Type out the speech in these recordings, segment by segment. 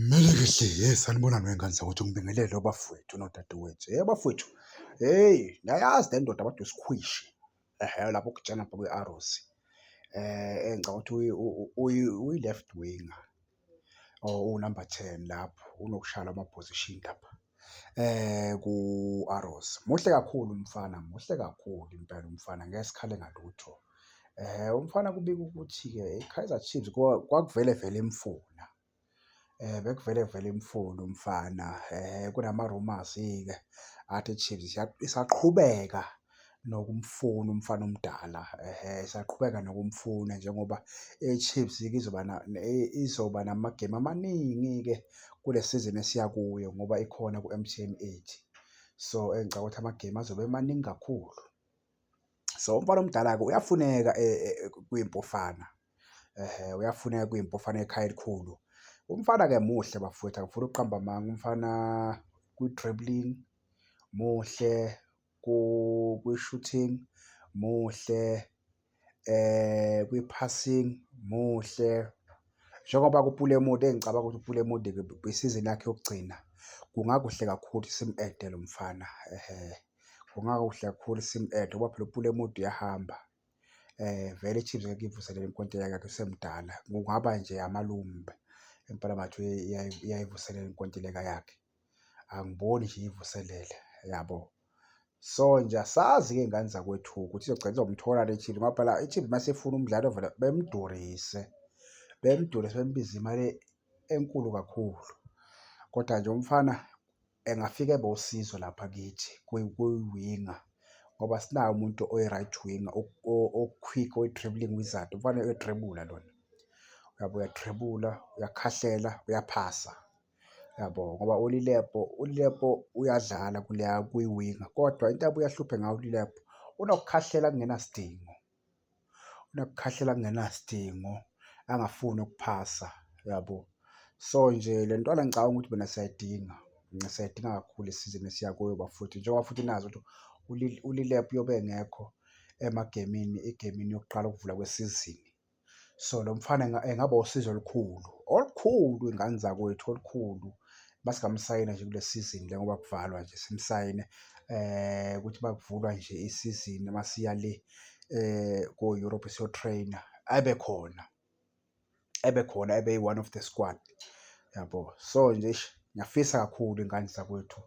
Melekehle, sanibonani wey'ngane zakwethu, ngibingelele obafowethu nodadewethu. Bafowethu, hheyi, niyayazi le ndoda kade usikhwishi, lapho okujana lapha kwe-Arrows. Engicabanga ukuthi uyi-left winger or u-number 10 lapho, unokushaya ama-position lapha ku-Arrows. Muhle kakhulu umfana, muhle kakhulu impela umfana, ngeke sikhale ngalutho. Umfana kubika ukuthi-ke i-Kaizer Chiefs kwakuvele vele imfuna. Bekuvele vele imfundo umfana, kunama-rumours-ke athi i-Chiefs isaqhubeka nokumfuna umfana omdala, isaqhubeka nokumfuna njengoba i-Chiefs-ke izoba namagemu amaningi-ke kule sizini esiya kuyo ngoba ikhona ku-M_T_N 8. So, engicabanga ukuthi amagemu azobe emaningi kakhulu. So, umfana omdala-ke uyafuneka kwimpofana, uyafuneka kwimpofana ekhaya elikhulu. Umfana-ke muhle bafowethu, angifuni ukuqamba amanga. Umfana kwi-dribbling muhle, kwi-shooting muhle, kwi-passing muhle. Njengoba kuPule Mode, engicabanga ukuthi uPule Mode-ke kwisizini yakhe yokugcina kungakuhle kakhulu sim-ede lo mfana, kungakuhle kakhulu sim-ede ngoba phela uPule Mode uyahamba. Vele i-Chiefs ngeke ivuselele inkontileka yakhe usemdala, kungaba nje amalumbe impela ngathi iyayivuselela inkontileka yakhe. Angiboni nje iyivuselele, yabo. So, nje asazi-ke iy'ngane zakwethu ukuthi izogcina izomthola le-Chiefs ngoba phela i-Chiefs mase ifuna umdlali ovela bemdurise, bembize imali enkulu kakhulu. Kodwa nje umfana engafika ebe usizo lapha kithi kuyi-winger ngoba sinaye umuntu oyi-right winger o-quick, oyi-dribbling wizard. Umfana uyadribula lona, yabo, uyadribula, uyakhahlela, uyaphasa, yabo. Ngoba uLilepo uyadlala kuleya kuyi-winger kodwa into abuye ahluphe ngayo uLilepo, unokukhahlela kungenasidingo, unokukhahlela kungenasidingo, angafuni ukuphasa, yabo. So, nje le ntwana ngicabanga ukuthi mina siyayidinga kakhulu isizini esiya kuyo bafowethu, njengoba futhi nazi ukuthi uLilepo uyobe engekho egemini yokuqala ukuvula kwesizini. So, lo mfana engaba usizo olukhulu iy'ngane zakwethu, olukhulu masingamsayina nje kule sizini le ngoba kuvalwa nje, simsayine ukuthi makuvulwa nje isizini masiya le ko-Europe siyo-train-a, ebe khona, ebe yi-one of the squad, yabo. So, nje ngiyafisa kakhulu iy'ngane zakwethu,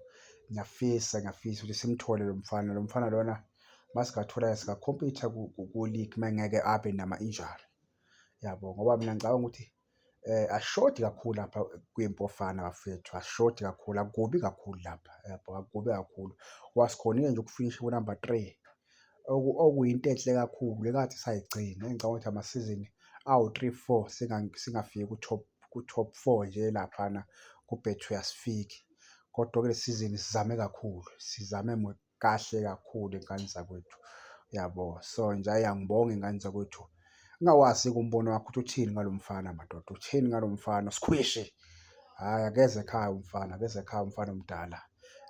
ngiyafisa ukuthi simthole lo mfana. Lo mfana lona masingathola singa-compete-a ku-league mengeke abe nama-injury, yabo. Ngoba mina ngicabanga ukuthi asishodi kakhulu lapha kwimpofana bafethu, asishodi kakhulu, akukubi kakhulu lapha, yabo, akukubi kakhulu. Wasikhonile nje ukufinisha ku-number 3 okuyinto enhle kakhulu ekade sayigcina. Engicabanga ukuthi amasizini awu-3-4 singafiki ku-top 4 nje laphana ku-Betway asifiki. Kodwa kule sizini sizame kakhulu, sizame kahle kakhulu iy'ngane zakwethu, yabo. So, nje hhayi, angibonge iy'ngane zakwethu. Ngingawazi-ke umbono wakho ukuthi uthini ngalo mfana madoda, uthini ngalo mfana usikhwishi? Hhayi, akeze ekhaya umfana, akeze ekhaya umfana omdala.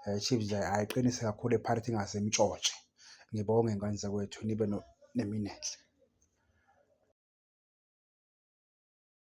I-Chiefs nje ayiqinise kakhulu ephakethe ingaze imtshotshe. Ngibonge iy'ngane zakwethu, nibe nemini enhle.